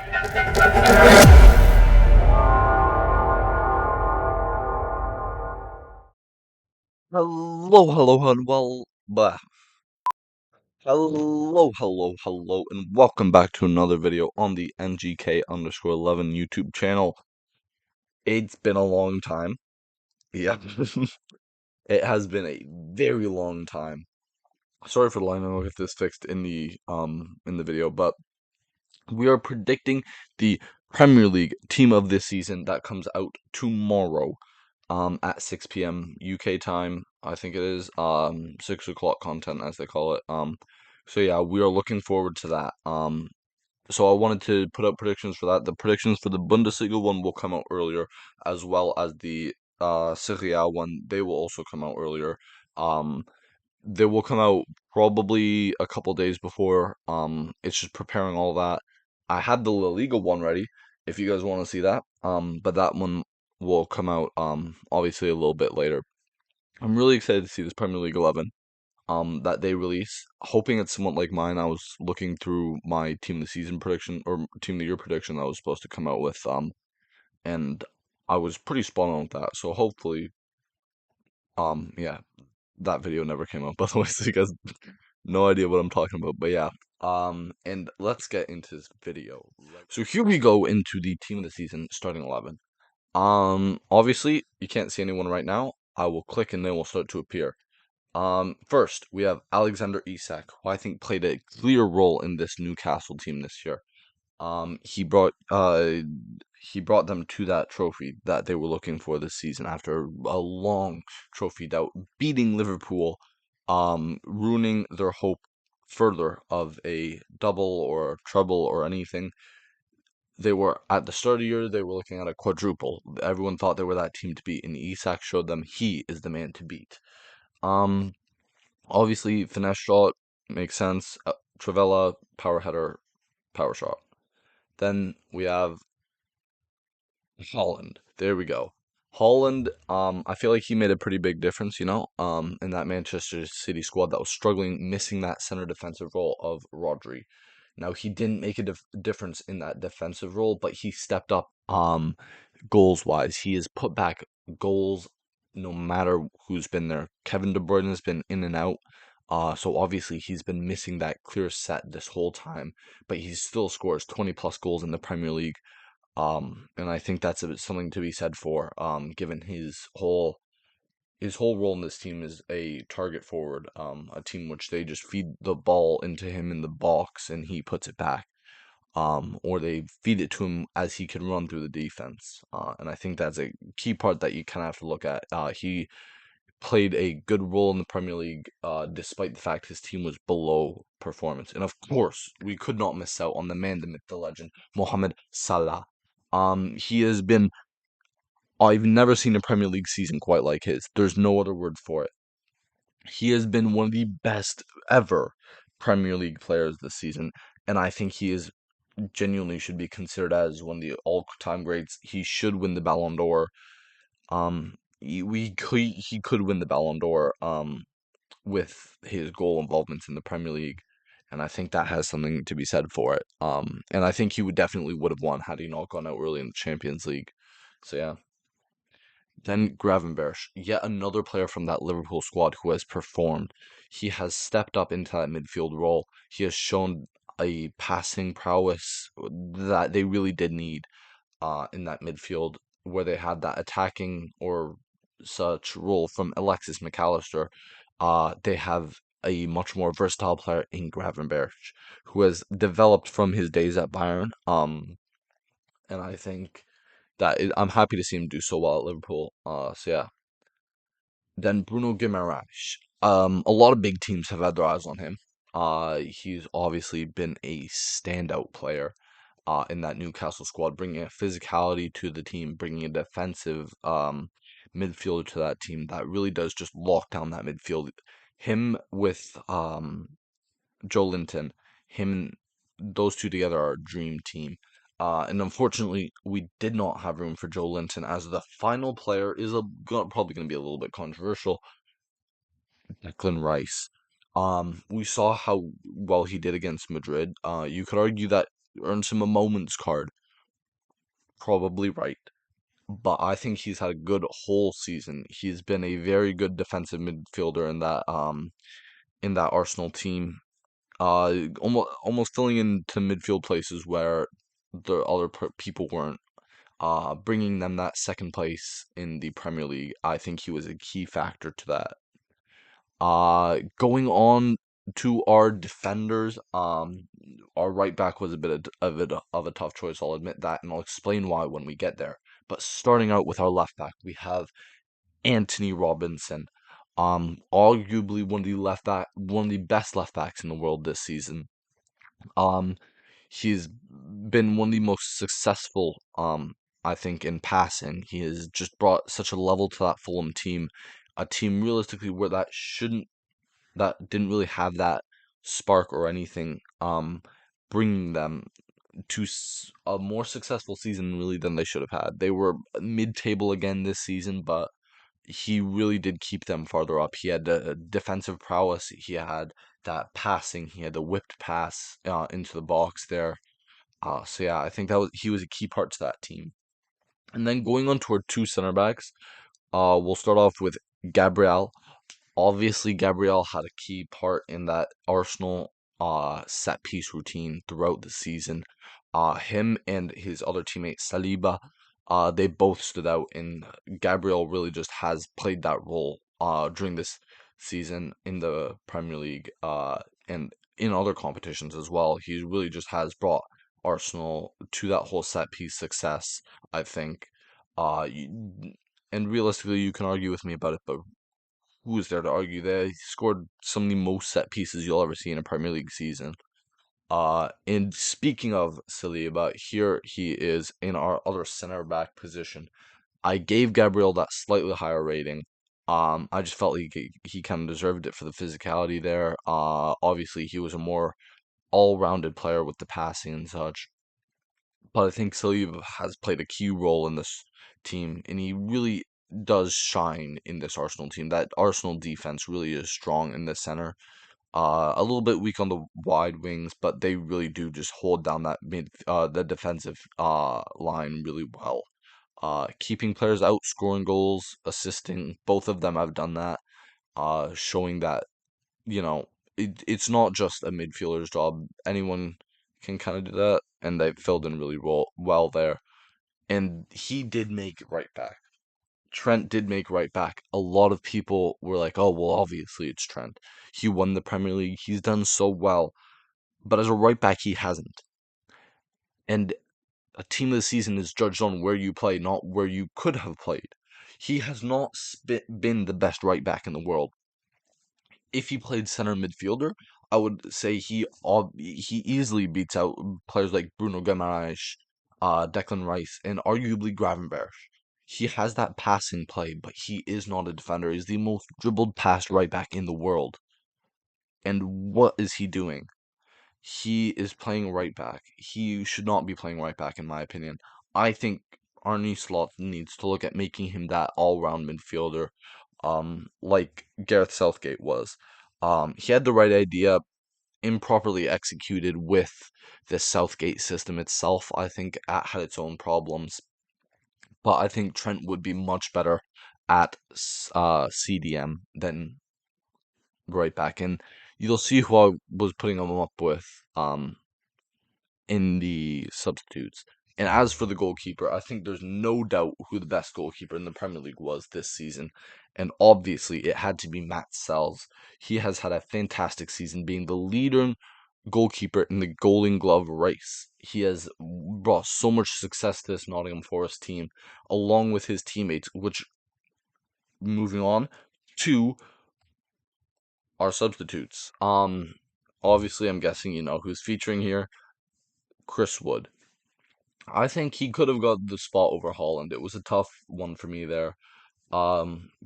Hello, and welcome back to another video on the NGK_11 YouTube channel. It's been a long time. Yeah, it has been a very long time. Sorry for the line. I'll get this fixed in the video, but we are predicting the Premier League team of this season that comes out tomorrow, at 6 p.m. UK time. I think it is 6 o'clock content as they call it. So yeah, we are looking forward to that. So I wanted to put out predictions for that. The predictions for the Bundesliga one will come out earlier, as well as the Serie A one. They will also come out earlier. Um, they will come out probably a couple days before. It's just preparing all that. I had the La Liga one ready, if you guys want to see that. But that one will come out obviously a little bit later. I'm really excited to see this Premier League 11 that they release. Hoping it's somewhat like mine. I was looking through my team of the season prediction or team of the year prediction that I was supposed to come out with, and I was pretty spot on with that. So hopefully, yeah, that video never came out, by the way, so you guys no idea what I'm talking about. But yeah, and let's get into this video. So here we go into the team of the season starting 11. Obviously you can't see anyone right now. I will click and they will start to appear. First we have Alexander Isak, who I think played a clear role in this Newcastle team this year. He brought them to that trophy that they were looking for this season after a long trophy doubt, beating Liverpool, ruining their hope further of a double or a treble or anything. They were at the start of the year, they were looking at a quadruple. Everyone thought they were that team to beat, and Isak showed them he is the man to beat. Um, Obviously, finesse shot makes sense. Travella, power header, power shot. Then we have Holland. There we go. Holland, I feel like he made a pretty big difference, in that Manchester City squad that was struggling, missing that center defensive role of Rodri. Now, he didn't make a difference in that defensive role, but he stepped up, goals wise. He has put back goals no matter who's been there. Kevin De Bruyne has been in and out. So obviously he's been missing that clear set this whole time, but he still scores 20 plus goals in the Premier League. And I think that's something to be said for, given his whole role in this team is a target forward, a team which they just feed the ball into him in the box and he puts it back, or they feed it to him as he can run through the defense. And I think that's a key part that you kind of have to look at. He played a good role in the Premier League, despite the fact his team was below performance. And of course, we could not miss out on the man, the myth, the legend, Mohamed Salah. He has been. I've never seen a Premier League season quite like his. There's no other word for it. He has been one of the best ever Premier League players this season, and I think he is genuinely should be considered as one of the all-time greats. He should win the Ballon d'Or. He could win the Ballon d'Or. With his goal involvements in the Premier League, and I think that has something to be said for it. And I think he would have won had he not gone out early in the Champions League. So yeah. Then Gravenberch, yet another player from that Liverpool squad who has performed. He has stepped up into that midfield role. He has shown a passing prowess that they really did need, in that midfield where they had that attacking or such role from Alexis McAllister. They have a much more versatile player in Gravenberch, who has developed from his days at Bayern. And I think I'm happy to see him do so well at Liverpool. So yeah. Then Bruno Guimaraes. A lot of big teams have had their eyes on him. He's obviously been a standout player, in that Newcastle squad, bringing a physicality to the team, bringing a defensive, midfielder to that team that really does just lock down that midfield. Him with Joe Linton, him, those two together are a dream team. And unfortunately, we did not have room for Joe Linton as the final player is probably going to be a little bit controversial. Declan Rice. We saw how well he did against Madrid. You could argue that earns him a moments card. Probably right. But I think he's had a good whole season. He's been a very good defensive midfielder in that Arsenal team. Almost filling into midfield places where the other people weren't. Bringing them that second place in the Premier League. I think he was a key factor to that. Going on to our defenders, our right back was a bit of a tough choice. I'll admit that, and I'll explain why when we get there. But starting out with our left back, we have Anthony Robinson, arguably one of the best left backs in the world this season. Um, he's been one of the most successful, I think, in passing. He has just brought such a level to that Fulham team, a team realistically where that didn't really have that spark or anything, bringing them to a more successful season really than they should have had. They were mid-table again this season, but he really did keep them farther up. He had the defensive prowess. He had that passing. He had the whipped pass into the box there. So yeah, I think he was a key part to that team. And then going on to our two center backs, we'll start off with Gabriel. Obviously, Gabriel had a key part in that Arsenal set piece routine throughout the season. Him and his other teammate Saliba, they both stood out, and Gabriel really just has played that role during this season in the Premier League and in other competitions as well. He really just has brought Arsenal to that whole set piece success, I think. And realistically, you can argue with me about it, but who is there to argue there? He scored some of the most set pieces you'll ever see in a Premier League season. And speaking of Saliba, here he is in our other center back position. I gave Gabriel that slightly higher rating. I just felt he kind of deserved it for the physicality there. Obviously he was a more all-rounded player with the passing and such. But I think Saliba has played a key role in this team, and he really does shine in this Arsenal team. That Arsenal defense really is strong in the center. A little bit weak on the wide wings, but they really do just hold down the defensive line really well. Keeping players out, scoring goals, assisting. Both of them have done that. Showing that you know, it's not just a midfielder's job. Anyone can kind of do that, and they filled in really well there. And he did make right back. Trent did make right back. A lot of people were like, "Oh, well, obviously it's Trent. He won the Premier League. He's done so well." But as a right back, he hasn't. And a team of the season is judged on where you play, not where you could have played. He has not been the best right back in the world. If he played center midfielder, I would say he easily beats out players like Bruno Guimaraes, Declan Rice, and arguably Gravenberch. He has that passing play, but he is not a defender. He's the most dribbled past right back in the world. And what is he doing? He is playing right back. He should not be playing right back, in my opinion. I think Arne Slot needs to look at making him that all-round midfielder, like Gareth Southgate was. He had the right idea, improperly executed with the Southgate system itself. I think it had its own problems, but I think Trent would be much better at CDM than right back, and you'll see who I was putting him up with. In the substitutes. And as for the goalkeeper, I think there's no doubt who the best goalkeeper in the Premier League was this season. And obviously, it had to be Matt Sells. He has had a fantastic season, being the leader goalkeeper in the Golden Glove race. He has brought so much success to this Nottingham Forest team, along with his teammates, which, moving on to our substitutes. Obviously, I'm guessing you know who's featuring here. Chris Wood. I think he could have got the spot over Holland. It was a tough one for me there.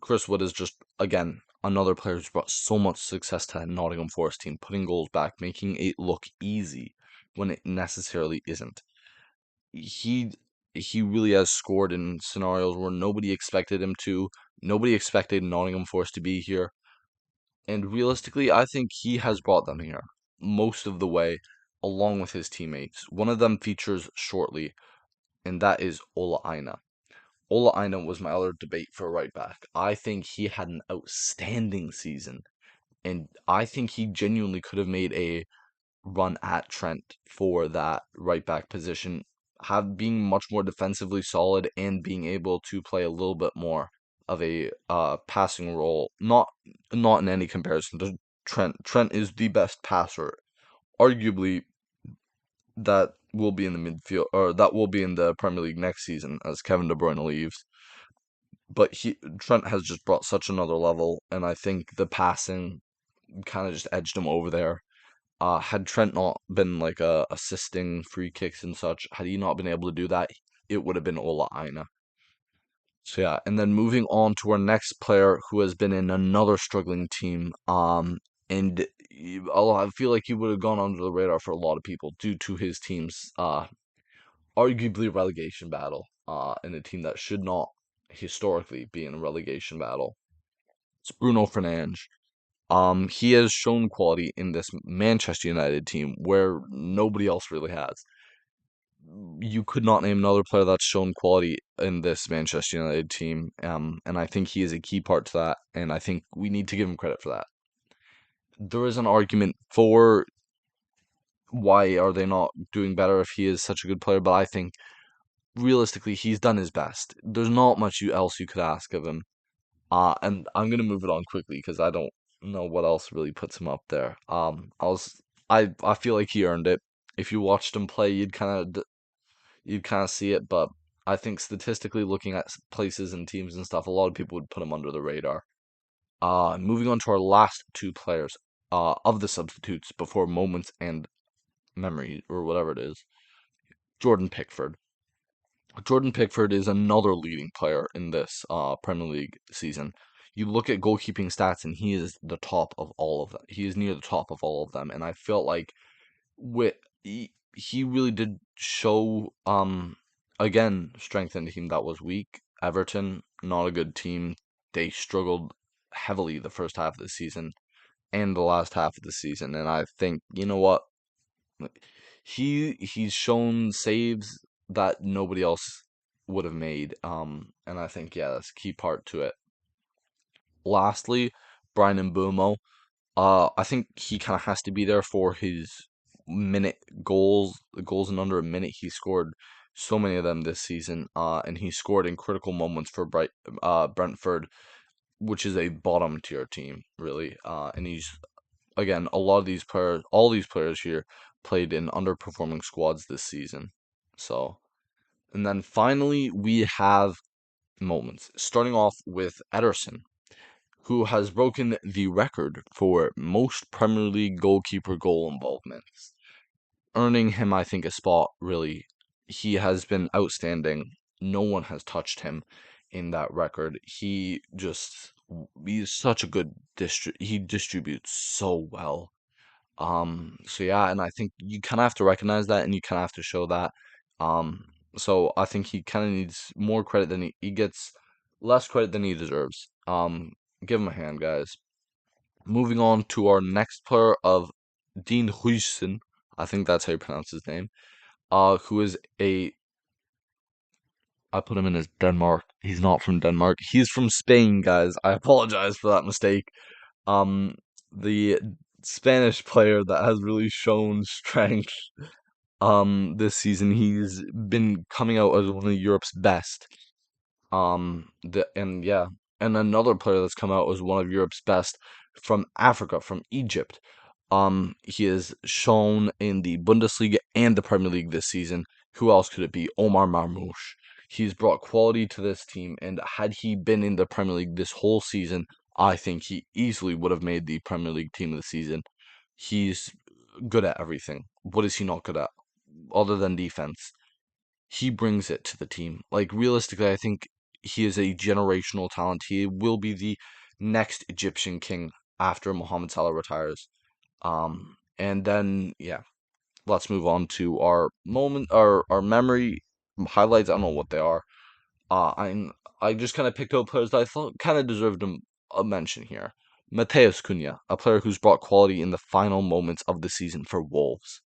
Chris Wood is just, again, another player who's brought so much success to that Nottingham Forest team, putting goals back, making it look easy when it necessarily isn't. He he really has scored in scenarios where nobody expected him to. Nobody expected Nottingham Forest to be here. And realistically, I think he has brought them here most of the way, along with his teammates. One of them features shortly, and that is Ola Aina. Ola Aina was my other debate for right back. I think he had an outstanding season, and I think he genuinely could have made a run at Trent for that right back position, have being much more defensively solid and being able to play a little bit more of a passing role. Not in any comparison to Trent. Trent is the best passer, arguably that will be in the midfield or that will be in the Premier League next season as Kevin De Bruyne leaves. But Trent has just brought such another level, and I think the passing kind of just edged him over there. Had Trent not been like assisting free kicks and such, had he not been able to do that, it would have been Ola Aina. So yeah, and then moving on to our next player who has been in another struggling team. And I feel like he would have gone under the radar for a lot of people due to his team's arguably relegation battle. In a team that should not historically be in a relegation battle. It's Bruno Fernandes. He has shown quality in this Manchester United team where nobody else really has. You could not name another player that's shown quality in this Manchester United team, and I think he is a key part to that, and I think we need to give him credit for that. There is an argument for why are they not doing better if he is such a good player, but I think realistically he's done his best. There's not much else you could ask of him. And I'm gonna move it on quickly because I don't know what else really puts him up there. I feel like he earned it. If you watched him play, you'd kind of see it. But I think statistically, looking at places and teams and stuff, a lot of people would put him under the radar. Moving on to our last two players, of the substitutes before moments and memory or whatever it is, Jordan Pickford. Jordan Pickford is another leading player in this Premier League season. You look at goalkeeping stats, and he is the top of all of them. He is near the top of all of them, and I felt like with he really did show again strength in a team that was weak. Everton, not a good team. They struggled heavily the first half of the season and the last half of the season, and I think you know what he's shown saves that nobody else would have made. And I think yeah, that's a key part to it. Lastly, Brian Mbumo. I think he kind of has to be there for his minute goals, the goals in under a minute. He scored so many of them this season. And he scored in critical moments for Brentford, which is a bottom tier team, really. And he's again, a lot of these players, all these players here played in underperforming squads this season. So, and then finally, we have moments, starting off with Ederson, who has broken the record for most Premier League goalkeeper goal involvements, earning him, I think, a spot, really. He has been outstanding. No one has touched him in that record. He's such a good he distributes so well. So yeah, and I think you kind of have to recognize that and you kind of have to show that. Um, so I think he kind of needs more credit than he gets less credit than he deserves. Give him a hand, guys. Moving on to our next player of Dean Huijsen, I think that's how you pronounce his name. Who is I put him in as Denmark. He's not from Denmark. He's from Spain, guys. I apologize for that mistake. The Spanish player that has really shown strength this season. He's been coming out as one of Europe's best. And yeah, and another player that's come out as one of Europe's best from Africa, from Egypt. He has shown in the Bundesliga and the Premier League this season. Who else could it be? Omar Marmoush. He's brought quality to this team, and had he been in the Premier League this whole season, I think he easily would have made the Premier League team of the season. He's good at everything. What is he not good at? Other than defense, he brings it to the team. Like realistically, I think he is a generational talent. He will be the next Egyptian king after Mohamed Salah retires. And then yeah, let's move on to our moment, our memory highlights. I don't know what they are. I just kind of picked out players that I thought kind of deserved a mention here. Mateus Cunha, a player who's brought quality in the final moments of the season for Wolves.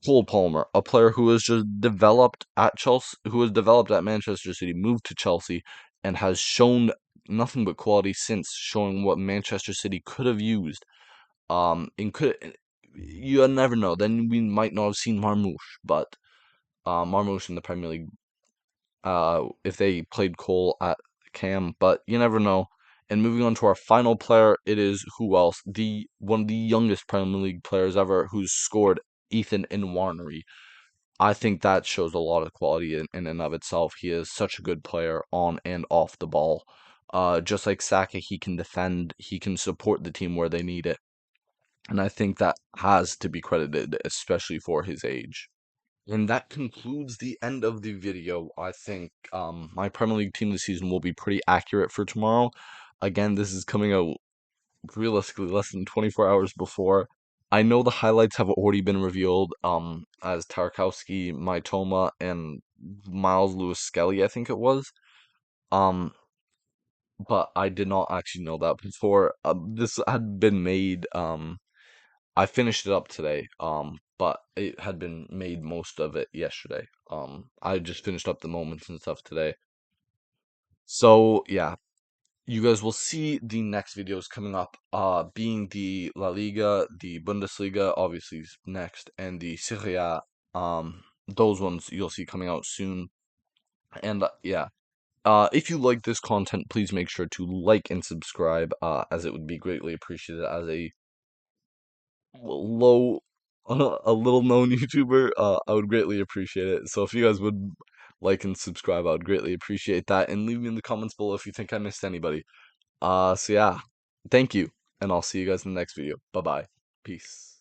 Cole Palmer, a player who was just developed at Chelsea, who was developed at Manchester City, moved to Chelsea, and has shown nothing but quality since, showing what Manchester City could have used. And could you never know. Then we might not have seen Marmoush, but Marmoush in the Premier League, if they played Cole at Cam, but you never know. And moving on to our final player, it is who else? The one of the youngest Premier League players ever, who's scored, Ethan Nwaneri. I think that shows a lot of quality in and of itself. He is such a good player on and off the ball. Just like Saka, he can defend, he can support the team where they need it. And I think that has to be credited, especially for his age. And that concludes the end of the video. I think my Premier League team this season will be pretty accurate for tomorrow. Again, this is coming out realistically less than 24 hours before. I know the highlights have already been revealed, as Tarkowski, Maitoma, and Miles Lewis Skelly, I think it was. Um, but I did not actually know that before. This had been made. I finished it up today. But it had been made most of it yesterday. I just finished up the moments and stuff today. So yeah, you guys will see the next videos coming up, being the La Liga, the Bundesliga, obviously is next, and the Serie A. Those ones you'll see coming out soon. And yeah, if you like this content, please make sure to like and subscribe, as it would be greatly appreciated as a low, a little known YouTuber. I would greatly appreciate it. So if you guys would like and subscribe, I would greatly appreciate that. And leave me in the comments below if you think I missed anybody. So yeah, thank you, and I'll see you guys in the next video. Bye bye. Peace.